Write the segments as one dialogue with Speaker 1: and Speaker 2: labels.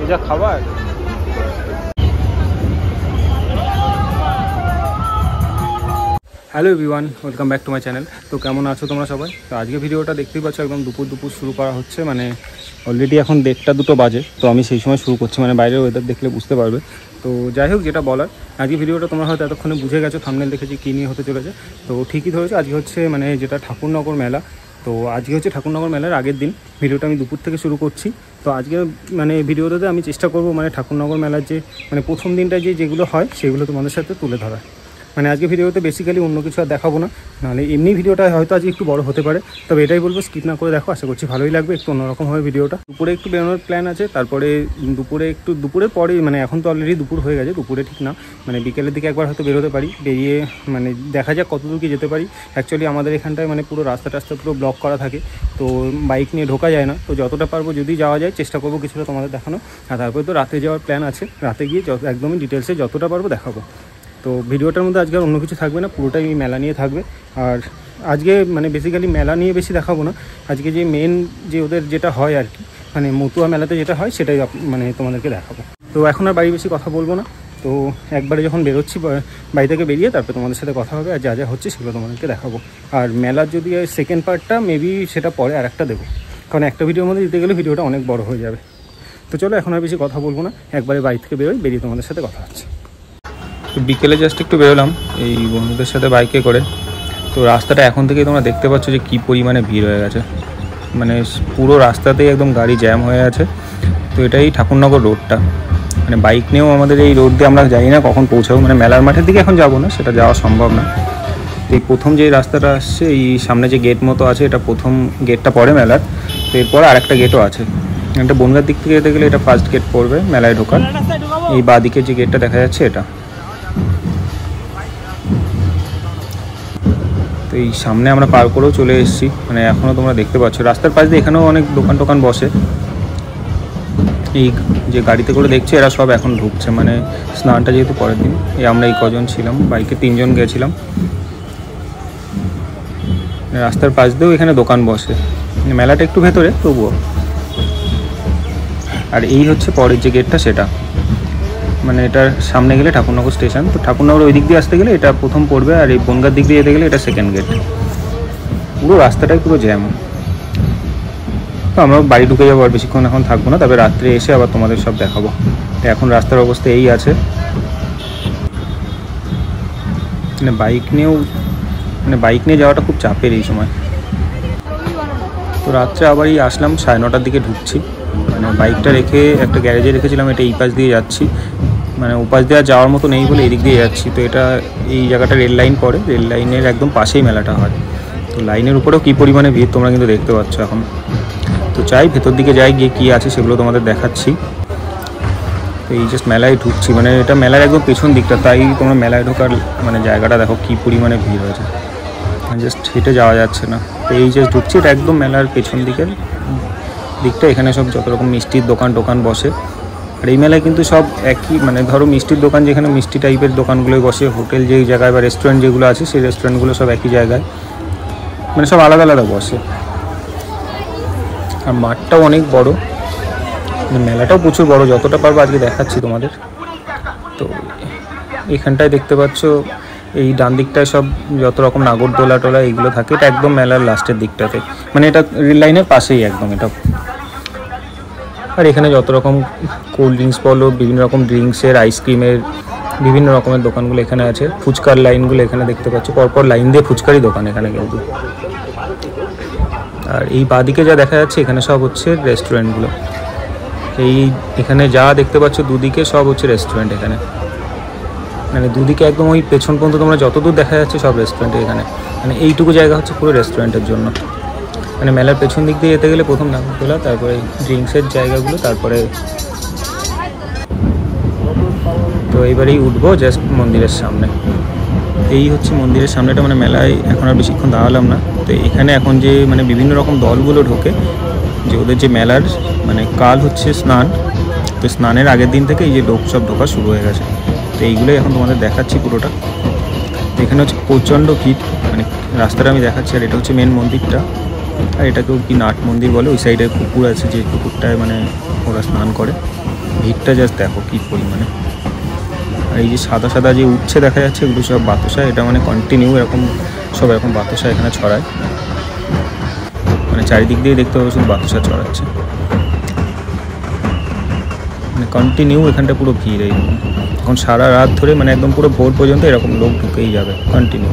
Speaker 1: যা খাবার। Hello everyone, welcome back to my channel. তো কেমন আছো তোমরা সবাই? তো আজকে ভিডিওটা দেখতেই পাচ্ছ একদম দুপুর শুরু করা হচ্ছে, মানে অলরেডি এখন 1:30-2 বাজে। তো আমি সেই সময় শুরু করছি, মানে বাইরের ওয়েদার দেখলে বুঝতে পারবে। তো যাই হোক, যেটা বলার, আজকে ভিডিওটা তোমরা হয়তো এতক্ষণে বুঝে গেছো, থাম্বনেল দেখেছি কী নিয়ে হতে চলেছে। তো ঠিকই ধরেছো, আজকে হচ্ছে মানে যেটা ঠাকুরনগর মেলা। তো আজকে হচ্ছে ঠাকুরনগর মেলার আগের দিন। ভিডিওটা আমি দুপুর থেকে শুরু করছি। তো আজকে মানে ভিডিওটাতে আমি চেষ্টা করব মানে ঠাকুরনগর মেলার যে মানে প্রথম দিনটা যেগুলো হয় সেগুলো তোমাদের সাথে তুলে ধরা। মানে আজকে ভিডিওতে বেসিক্যালি অন্য কিছু আর দেখাবো না, নাহলে এমনি ভিডিওটা হয়তো আজকে একটু বড় হতে পারে। তবে এটাই বলবো, স্কিপ না করে দেখো, আশা করছি ভালোই লাগবে। একটু অন্যরকম হবে ভিডিওটা। দুপুরে একটু বেরোনোর প্ল্যান আছে, তারপরে দুপুরের পরেই, মানে এখন তো অলরেডি দুপুর হয়ে গেছে, দুপুরে ঠিক না, মানে বিকেলের দিকে একবার হয়তো বেরোতে পারি। বেরিয়ে মানে দেখা যাক কতদূর কি যেতে পারি। অ্যাকচুয়ালি আমাদের এখানটায় মানে পুরো রাস্তা পুরো ব্লক করা থাকে, তো বাইক নিয়ে ঢোকা যায় না। তো যতটা পারবো যদি যাওয়া যায় চেষ্টা করবো কিছুটা তোমাদের দেখানো। আর তারপরে তো রাতে যাওয়ার প্ল্যান আছে, রাতে গিয়ে একদমই ডিটেলসে যতটা পারবো দেখাবো। তো ভিডিওটার মধ্যে আজকে আর অন্য কিছু থাকবে না, পুরোটাই মেলা নিয়ে থাকবে। আর আজকে মানে বেসিক্যালি মেলা নিয়ে বেশি দেখাবো না, আজকে যে মেন যে ওদের যেটা হয় আর কি, মানে মতুয়া মেলাতে যেটা হয় সেটাই মানে তোমাদেরকে দেখাবো। তো এখন আর বাড়ি বেশি কথা বলবো না। তো একবারে যখন বেরোচ্ছি বাড়ি থেকে বেরিয়ে তারপরে তোমাদের সাথে কথা হবে, আর যা যা হচ্ছে সেগুলো তোমাদেরকে দেখাবো। আর মেলার যদি সেকেন্ড পার্টটা মেবি সেটা পরে আর একটা দেবো, কারণ একটা ভিডিওর মধ্যে দিতে গেলে ভিডিওটা অনেক বড় হয়ে যাবে। তো চলো এখন আর বেশি কথা বলবো না, একবারে বাড়ি থেকে বেরিয়ে তোমাদের সাথে কথা হচ্ছে। তো বিকেলে জাস্ট একটু বেরোলাম এই বন্ধুদের সাথে বাইকে করে। তো রাস্তাটা এখন থেকেই তোমরা দেখতে পাচ্ছ যে কী পরিমাণে ভিড় হয়ে গেছে, মানে পুরো রাস্তাতেই একদম গাড়ি জ্যাম হয়ে আছে। তো এটাই ঠাকুরনগর রোডটা, মানে বাইক নিয়েও আমাদের এই রোড দিয়ে আমরা জানি না কখন পৌঁছাবো, মানে মেলার মাঠের দিকে এখন যাবো না, সেটা যাওয়া সম্ভব না। তো এই প্রথম যে রাস্তাটা আসছে, এই সামনে যে গেট মতো আছে, এটা প্রথম গেটটা পড়ে মেলার। তো এরপর আরেকটা গেটও আছে, এটা বনগাঁর দিক থেকে যেতে গেলে এটা ফার্স্ট গেট পড়বে মেলায় ঢোকার। এই বাঁ দিকের যে গেটটা দেখা যাচ্ছে এটা। তো এই সামনে আমরা পার করেও চলে এসেছি, মানে এখনও তোমরা দেখতে পাচ্ছ রাস্তার পাশ দিয়ে এখানেও অনেক দোকান বসে। এই যে গাড়িতে করে দেখছে এরা সব এখন ঢুকছে, মানে স্নানটা যেহেতু পরের দিন। আমরা এই কজন ছিলাম, বাইকে 3 জন গেছিলাম। রাস্তার পাশ দিয়েও এখানে দোকান বসে, মেলাটা একটু ভেতরে তবুও। আর এই হচ্ছে পরের যে গেটটা, সেটা মানে এটার সামনে গেলে ঠাকুরনগর স্টেশন। তো ঠাকুরনগর ওই দিক দিয়ে আসতে গেলে এটা প্রথম পড়বে, আর এই বনগাঁর দিক দিয়ে যেতে গেলে এটা সেকেন্ড গেট। পুরো রাস্তাটাই পুরো জ্যাম। তো আমরা বাড়ি ঢুকে যাবো, আর বেশিক্ষণ এখন থাকবো না, তবে রাত্রে এসে আবার তোমাদের সব দেখাবো। তো এখন রাস্তার অবস্থা এই আছে, মানে বাইক নিয়ে যাওয়াটা খুব চাপের এই সময়। তো রাত্রে আবার এই আসলাম 9:30টার দিকে ঢুকছি, মানে বাইকটা রেখে একটা গ্যারেজে রেখেছিলাম, এটা এই পাশ দিয়ে যাচ্ছি, মানে ওপাশ দিয়ে যাওয়ার মতো নেই বলে এদিক দিয়ে যাচ্ছি। তো এটা এই জায়গাটা রেল লাইন পড়ে, রেল লাইনের একদম পাশেই মেলাটা হয়। তো লাইনের উপরেও কী পরিমাণে ভিড় তোমরা কিন্তু দেখতে পাচ্ছ এখন। তো চাই ভেতর দিকে যাই, গিয়ে কী আছে সেগুলো তোমাদের দেখাচ্ছি। তো এই জাস্ট মেলায় ঢুকছি, মানে এটা মেলার একদম পেছন দিকটা, তাই তোমরা মেলায় ঢোকার মানে জায়গাটা দেখো কী পরিমাণে ভিড় হয়েছে, জাস্ট হেঁটে যাওয়া যাচ্ছে না। তো এই জাস্ট ঢুকছি, এটা একদম মেলার পেছন দিকটা। এখানে সব যত রকম মিষ্টির দোকান বসে। আর এই মেলায় কিন্তু সব একই, মানে ধরো মিষ্টির দোকান যেখানে মিষ্টি টাইপের দোকানগুলোই বসে, হোটেল যেই জায়গায় বা রেস্টুরেন্ট যেগুলো আছে সেই রেস্টুরেন্টগুলো সব একই জায়গায়, মানে সব আলাদা আলাদা বসে। আর মাঠটাও অনেক বড়, মেলাটাও প্রচুর বড়, যতটা পারবো আজকে দেখাচ্ছি তোমাদের। তো এখানটায় দেখতে পাচ্ছ এই ডান দিকটায় সব যত রকম নাগরদোলা টোলা এইগুলো থাকে, এটা একদম মেলার লাস্টের দিকটাতে, মানে এটা রেল লাইনের পাশেই একদম এটা। আর এখানে যত রকম কোল্ড ড্রিঙ্কস বলো, বিভিন্ন রকম ড্রিঙ্কসের, আইসক্রিমের, বিভিন্ন রকমের দোকানগুলো এখানে আছে। ফুচকার লাইনগুলো এখানে দেখতে পাচ্ছ, পরপর লাইন দিয়ে ফুচকারই দোকান এখানে কিন্তু। আর এই বাঁদিকে যা দেখা যাচ্ছে এখানে সব হচ্ছে রেস্টুরেন্টগুলো। এখানে যা দেখতে পাচ্ছ দুদিকে সব হচ্ছে রেস্টুরেন্ট এখানে, মানে দুদিকে একদম ওই পেছন পর্যন্ত তোমরা যতদূর দেখা যাচ্ছে সব রেস্টুরেন্ট এখানে, মানে এইটুকু জায়গা হচ্ছে পুরো রেস্টুরেন্টের জন্য। মানে মেলার পেছন দিক দিয়ে যেতে গেলে প্রথম নাগরদোলা, তারপরে ড্রিঙ্কসের জায়গাগুলো, তারপরে তো এইবারেই উঠবো জাস্ট মন্দিরের সামনে। এই হচ্ছে মন্দিরের সামনেটা, মানে মেলায় এখন আর বেশিক্ষণ দাঁড়ালাম না। তো এখানে এখন যে মানে বিভিন্ন রকম দলগুলো ঢোকে, যে ওদের যে মেলার মানে কাল হচ্ছে স্নান, তো স্নানের আগের দিন থেকে এই যে লোক সব ঢোকা শুরু হয়ে গেছে। তো এইগুলোই এখন তোমাদের দেখাচ্ছি পুরোটা। এখানে হচ্ছে প্রচণ্ড ভিড়, মানে রাস্তাটা আমি দেখাচ্ছি। আর এটা হচ্ছে মেন মন্দিরটা, আর এটাকেও কি নাট মন্দির বলে। ওই সাইডে পুকুর আছে, যে পুকুরটায় মানে ওরা স্নান করে। ভিড়টা জাস্ট দেখো কী পরিমাণে। আর এই যে সাদা সাদা যে উঠছে দেখা যাচ্ছে, এগুলো সব বাতাসা। এটা মানে কন্টিনিউ এরকম সব এরকম বাতাসা এখানে ছড়ায়, মানে চারিদিক দিয়ে দেখতে পাবো শুধু বাতাসা ছড়াচ্ছে, মানে কন্টিনিউ এখানটা পুরো ভিড়। এই এখন সারা রাত ধরে মানে একদম পুরো ভোর পর্যন্ত এরকম লোক ঢুকেই যাবে কন্টিনিউ।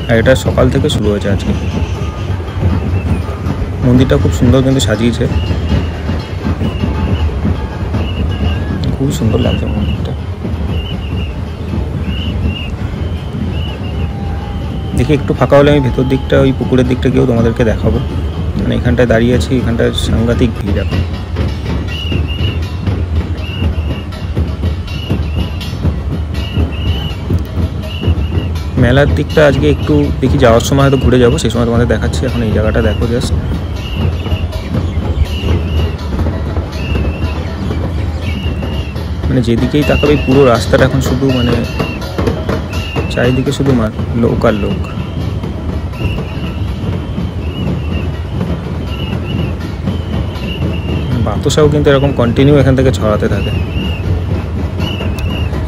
Speaker 1: আর এটা সকাল থেকে শুরু হয়েছে আজকে। মন্দিরটা খুব সুন্দর কিন্তু সাজিয়েছে, খুবই সুন্দর লাগছে মন্দিরটা। দেখি একটু ফাঁকা হলে আমি ভেতর দিকটা ওই পুকুরের দিকটা গিয়েও তোমাদেরকে দেখাবো। মানে এখানটায় দাঁড়িয়ে আছি, এখানটায় সাংঘাতিক ভিড় এখন। মেলার দিকটা আজকে একটু দেখি, যাওয়ার সময় হয়তো ঘুরে যাবো, সেই সময় তোমাদের দেখাচ্ছি। এখন এই জায়গাটা দেখো জাস্ট, মানে যেদিকেই তাকাবে পুরো রাস্তাটা এখন শুধু মানে চারিদিকে শুধু লোক আর লোক। বাতাসাও কিন্তু এরকম কন্টিনিউ এখান থেকে ছড়াতে থাকে।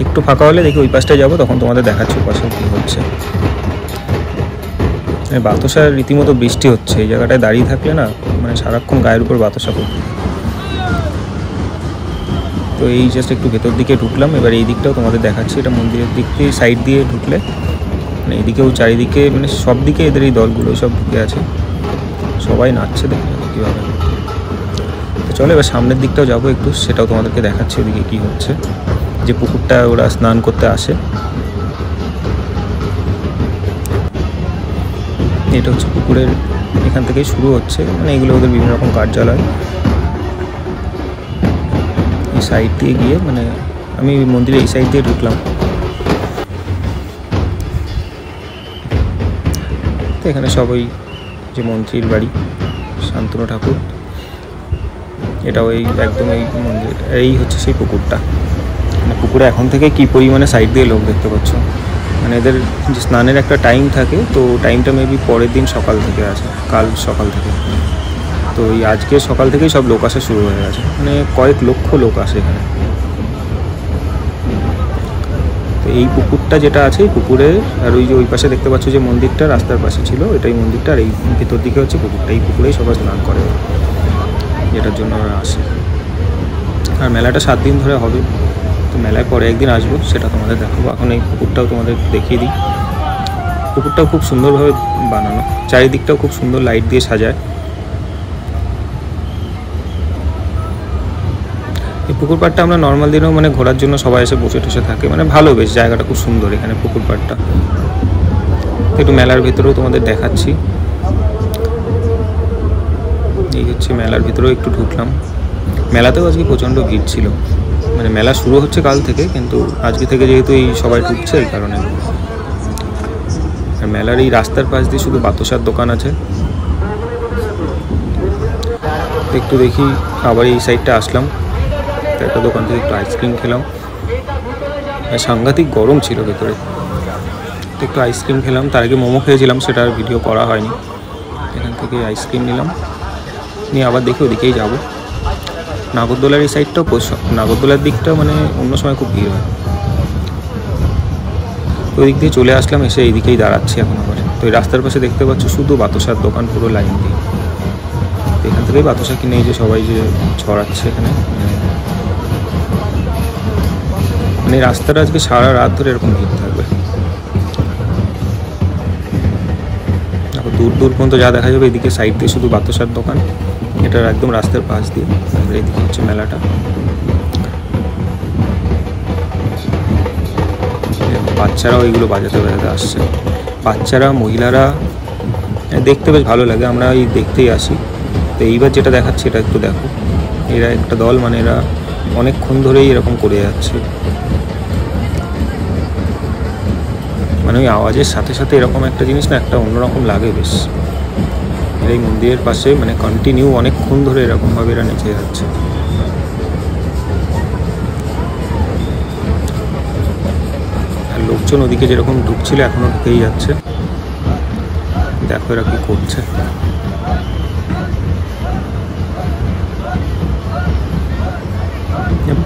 Speaker 1: একটু ফাঁকা হলে দেখি ওই পাশটায় যাবো, তখন তোমাদের দেখাচ্ছি পাশে কী হচ্ছে। বাতাসার রীতিমতো বৃষ্টি হচ্ছে, এই জায়গাটায় দাঁড়িয়ে থাকলে না মানে সারাক্ষণ গায়ের উপর বাতাসা পড়তে। তো এই জাস্ট একটু ভেতর দিকে ঢুকলাম, এবার এই দিকটাও তোমাদের দেখাচ্ছি। এটা মন্দিরের দিক দিয়ে সাইড দিয়ে ঢুকলে মানে এইদিকেও চারিদিকে মানে সব দিকে এদের এই দলগুলো সব ঢুকে আছে, সবাই নাচছে, দেখে কীভাবে। তো চলো এবার সামনের দিকটাও যাবো একটু, সেটাও তোমাদেরকে দেখাচ্ছি ওদিকে কী হচ্ছে। যে পুকুরটা ওরা স্নান করতে আসে, এটা হচ্ছে পুকুরের এখান থেকেই শুরু হচ্ছে, মানে এগুলো ওদের বিভিন্ন রকম কার্যালয়। এই সাইড দিয়ে গিয়ে মানে আমি মন্দিরে এই সাইড দিয়ে ঢুকলাম। তো এখানে সবাই যে মন্ত্রীর বাড়ি শান্তনু ঠাকুর, এটা ওই একদম এই মন্দির, এই হচ্ছে সেই পুকুরটা। মানে পুকুরে এখন থেকে কী পরিমাণে সাইড দিয়ে লোক দেখতে পাচ্ছ। মানে এদের যে স্নানের একটা টাইম থাকে, তো টাইমটা মেবি পরের দিন সকাল থেকে আছে, কাল সকাল থেকে। তো এই আজকে সকাল থেকেই সব লোক আসা শুরু হয়ে গেছে, মানে কয়েক লক্ষ লোক আসে এখানে। তো এই পুকুরটা যেটা আছে, এই পুকুরে আর ওই যে ওই পাশে দেখতে পাচ্ছ যে মন্দিরটা রাস্তার পাশে ছিল, এটাই মন্দিরটা। আর এই ভিতর দিকে হচ্ছে পুকুরটা, এই পুকুরেই সবাই স্নান করে, যেটার জন্য ওরা আসে। আর মেলাটা 7 দিন ধরে হবে, তো মেলায় পরে একদিন আসবো, সেটা তোমাদের দেখাবো। এখন এই পুকুরটাও তোমাদের দেখিয়ে দিই। পুকুরটাও খুব সুন্দরভাবে বানানো, চারিদিকটাও খুব সুন্দর লাইট দিয়ে সাজায়। এই পুকুর পাড়টা আমরা নর্মাল দিনেও মানে ঘোরার জন্য সবাই এসে বসে টসে থাকে, মানে ভালো, বেশ জায়গাটা খুব সুন্দর এখানে পুকুর পাড়টা। একটু মেলার ভিতরেও তোমাদের দেখাচ্ছি। এই হচ্ছে মেলার ভিতরেও একটু ঢুকলাম। মেলাতেও আজকে প্রচণ্ড ভিড় ছিল, মানে মেলা শুরু হচ্ছে কাল থেকে, কিন্তু আজকে থেকে যেহেতু এই সবাই ঢুকছে এই কারণে। আর মেলার এই রাস্তার পাশ দিয়ে শুধু বাতাসার দোকান আছে। একটু দেখি আবার এই সাইডটা আসলাম, একটা দোকান থেকে একটু আইসক্রিম খেলাম। সাংঘাতিক গরম ছিল ভেতরে, একটু আইসক্রিম খেলাম। তার আগে মোমো খেয়েছিলাম, সেটা আর ভিডিও করা হয়নি। এখান থেকে আইসক্রিম নিলাম, নিয়ে আবার দেখি ওদিকেই যাবো। নাগরদোলার এই সাইডটাও নাগরদোলার দিকটা মানে অন্য সময় খুব ভিড় হয়। তো ওই দিক দিয়ে চলে আসলাম, এসে এইদিকেই দাঁড়াচ্ছি এখন আবার। তো এই রাস্তার পাশে দেখতে পাচ্ছ শুধু বাতাসার দোকান, পুরো লাইন দিয়ে। এখান থেকেই বাতাসা কিনে এই যে সবাই যে ছড়াচ্ছে এখানে। মানে রাস্তাটা আজকে সারা রাত ধরে এরকম ভিড় থাকবে। তারপর দূর দূর পর্যন্ত যা দেখা যাবে এদিকে সাইড দিয়ে শুধু বাতাসার দোকান, এটার একদম রাস্তার পাশ দিয়ে। এইদিকে হচ্ছে মেলাটা। বাচ্চারাও এইগুলো বাজাতে বাজাতে আসছে, বাচ্চারা মহিলারা, দেখতে বেশ ভালো লাগে, আমরা এই দেখতেই আসি। তো এইবার যেটা দেখাচ্ছে এটা একটু দেখো। এরা একটা দল, মানে এরা অনেকক্ষণ ধরেই এরকম করে যাচ্ছে, মানে ওই আওয়াজের সাথে সাথে এরকম একটা জিনিস না, একটা অন্যরকম লাগে বেশ। এই মন্দিরের পাশে মানে কন্টিনিউ অনেকক্ষণ ধরে এরকমভাবে এরা নেচে যাচ্ছে। আর লোকজন ওদিকে যেরকম ঢুকছিল এখনও ঢুকেই যাচ্ছে। দেখো এরা কি করছে।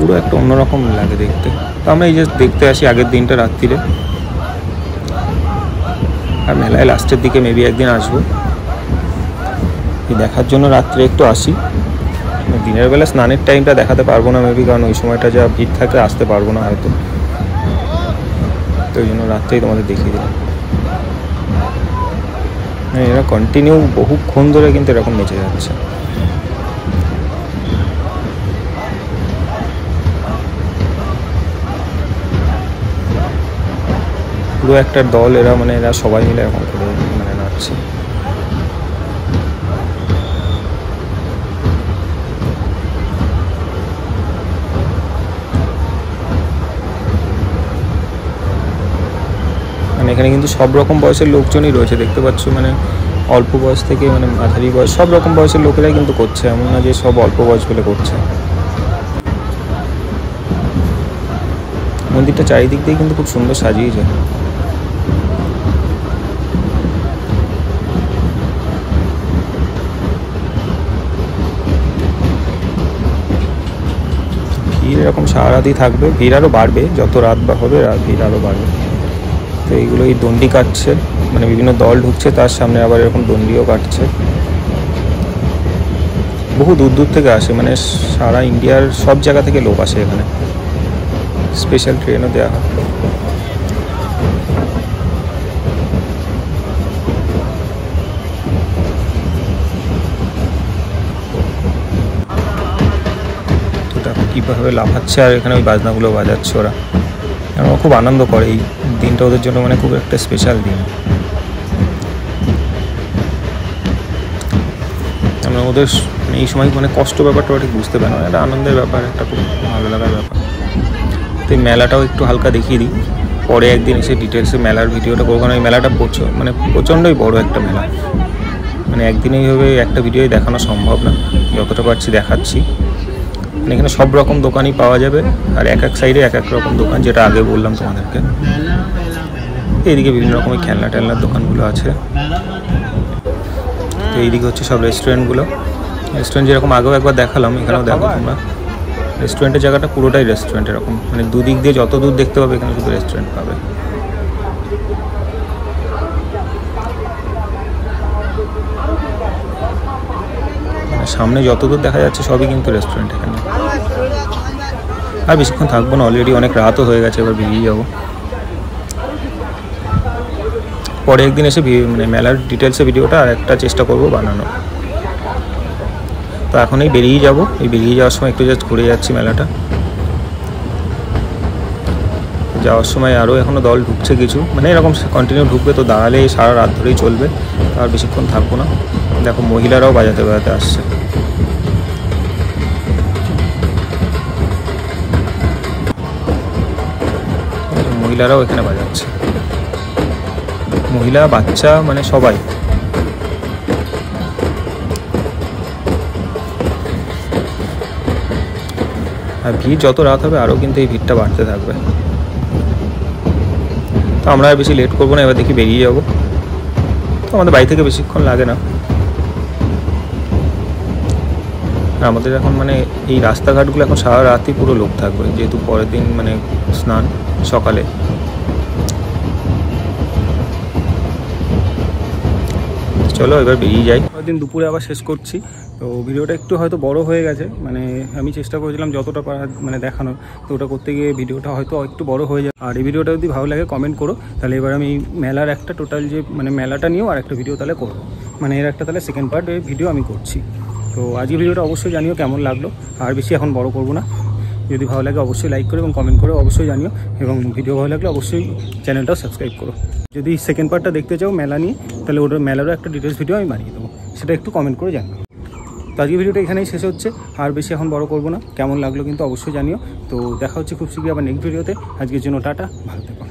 Speaker 1: পুরো একটা অন্যরকম লাগে দেখতে। তো আমরা এই যে দেখতে আসি আগের দিনটা রাত্রিরে, আর মেলায় লাস্টের দিকে মেবি একদিন আসবো দেখার জন্য। রাত্রে একটু আসি, দিনের বেলা স্নানের টাইমটা দেখাতে পারবো না মেবি, কারণ ওই সময়টা যা ভিড় থাকে আসতে পারবো না হয়তো, তো ওই জন্য রাত্রেই তোমাদের দেখিয়ে দিলাম। এরা কন্টিনিউ বহুক্ষণ ধরে কিন্তু এরকম নেচে যাচ্ছে। পুরো একটা দল এরা, মানে এরা সবাই মিলে এরকম করে মানে নাচছে। মানে এখানে কিন্তু সব রকম বয়সের লোকজনই রয়েছে দেখতে পাচ্ছ, মানে অল্প বয়স থেকে মানে মাঝারি বয়স সব রকম বয়সের লোকেরাই কিন্তু করছে, এমন না যে সব অল্প বয়স বলে করছে। মন্দিরটা চারিদিক দিয়ে কিন্তু খুব সুন্দর সাজিয়েছে। ভিড় এরকম সারা রাতই থাকবে, ভিড় আরও বাড়বে যত রাত বা হবে, ভিড় আরও বাড়বে। তো এইগুলো এই দণ্ডি কাটছে, মানে বিভিন্ন দল ঢুকছে, তার সামনে আবার এরকম দণ্ডিও কাটছে। বহু দূর দূর থেকে আসে, মানে সারা ইন্ডিয়ার সব জায়গা থেকে লোক আসে এখানে, স্পেশাল ট্রেনও দেওয়া হয়। তো দেখো কীভাবে লাফাচ্ছে, আর এখানে ওই বাজনাগুলো বাজাচ্ছে ওরা, ওরা খুব আনন্দ করে। এই দিনটা ওদের জন্য মানে খুব একটা স্পেশাল দিন। আমরা ওদের এই সময় মানে কষ্ট ব্যাপারটা ঠিক বুঝতে পারে না, একটা আনন্দের ব্যাপার, একটা খুব ভালো লাগার ব্যাপার। তো এই মেলাটাও একটু হালকা দেখিয়ে দিই, পরে একদিন এসে ডিটেলসে মেলার ভিডিওটা করবো, কারণ এই মেলাটা প্রচণ্ডই বড় একটা মেলা, মানে একদিনে এইভাবে একটা ভিডিওই দেখানো সম্ভব না, যতটা পারছি দেখাচ্ছি। মানে এখানে সব রকম দোকানই পাওয়া যাবে, আর এক এক সাইডে এক এক রকম দোকান, যেটা আগে বললাম তোমাদেরকে। এইদিকে বিভিন্ন রকমের খেলনা টেলনার দোকানগুলো আছে। তো এইদিকে হচ্ছে সব রেস্টুরেন্টগুলো, রেস্টুরেন্ট যেরকম আগেও একবার দেখালাম, এখানেও দেখো তোমরা। রেস্টুরেন্টের জায়গাটা পুরোটাই রেস্টুরেন্ট এরকম, মানে দুদিক দিয়ে যত দূর দেখতে পাবে এখানে শুধু রেস্টুরেন্ট পাবে। মানে সামনে যত দূর দেখা যাচ্ছে সবই কিন্তু রেস্টুরেন্ট এখানে। আর বেশিক্ষণ থাকবো না, অলরেডি অনেক রাতও হয়ে গেছে, এবার বেরিয়ে যাবো। পরে একদিন এসে মানে মেলার ডিটেলসে ভিডিওটা আর একটা চেষ্টা করবো বানানো। তো এখন এই বেরিয়ে যাবো, এই বেরিয়ে যাওয়ার সময় একটু জাস্ট ঘুরে যাচ্ছি মেলাটা। যাওয়ার সময় আরও এখনও দল ঢুকছে কিছু, মানে এরকম কন্টিনিউ ঢুকবে, তো দাঁড়ালে সারা রাত ধরেই চলবে, আর বেশিক্ষণ থাকবো না। দেখো মহিলারাও বাজাতে বাজাতে আসছে। মহিলারাও এখানে বাজাচ্ছে, মহিলা বাচ্চা মানে সবাই। আর ভিড় যত রাত হবে আরও কিন্তু এই ভিড়টা বাড়তে থাকবে। তো আমরা আর বেশি লেট করবো না, এবার দেখি বেরিয়ে যাবো। তো আমাদের বাড়ি থেকে বেশিক্ষণ লাগে না। আমাদের এখন মানে এই রাস্তাঘাটগুলো এখন সারা রাতই পুরো লোক থাকবে, যেহেতু পরের দিন মানে স্নান সকালে। চলো এবার বেরিয়ে যাই। দিন দুপুরে আবার শেষ করছি। তো ভিডিওটা একটু হয়তো বড় হয়ে গেছে, মানে আমি চেষ্টা করেছিলাম যতটা মানে দেখানোর, তো ওটা করতে গিয়ে ভিডিওটা হয়তো একটু বড় হয়ে যায়। আর এই ভিডিওটা যদি ভালো লাগে কমেন্ট করো, তাহলে এবার আমি মেলার একটা টোটাল যে মানে মেলাটা নিয়েও আর একটা ভিডিও তাহলে করবো, মানে এর একটা তাহলে সেকেন্ড পার্ট ভিডিও আমি করছি। তো আজকে ভিডিওটা অবশ্যই জানিও কেমন লাগলো, আর বেশি এখন বড় করবো না। যদি ভালো লাগে অবশ্যই লাইক করো এবং কমেন্ট করে অবশ্যই জানিও, এবং ভিডিও ভালো লাগলে অবশ্যই চ্যানেলটাও সাবস্ক্রাইব করো। যদি সেকেন্ড পার্টটা দেখতে চাও মেলা নিয়ে, তাহলে ওটার মেলারও একটা ডিটেলস ভিডিও আমি বানিয়ে দেবো, সেটা একটু কমেন্ট করে জানিও। তো আজকে ভিডিওটা এখানেই শেষ হচ্ছে, আর বেশি এখন বড় করবো না। কেমন লাগলো কিন্তু অবশ্যই জানিও। তো দেখা হচ্ছে খুব শীঘ্রই আবার নেক্সট ভিডিওতে। আজকের জন্য টাটা, ভালো থেকো।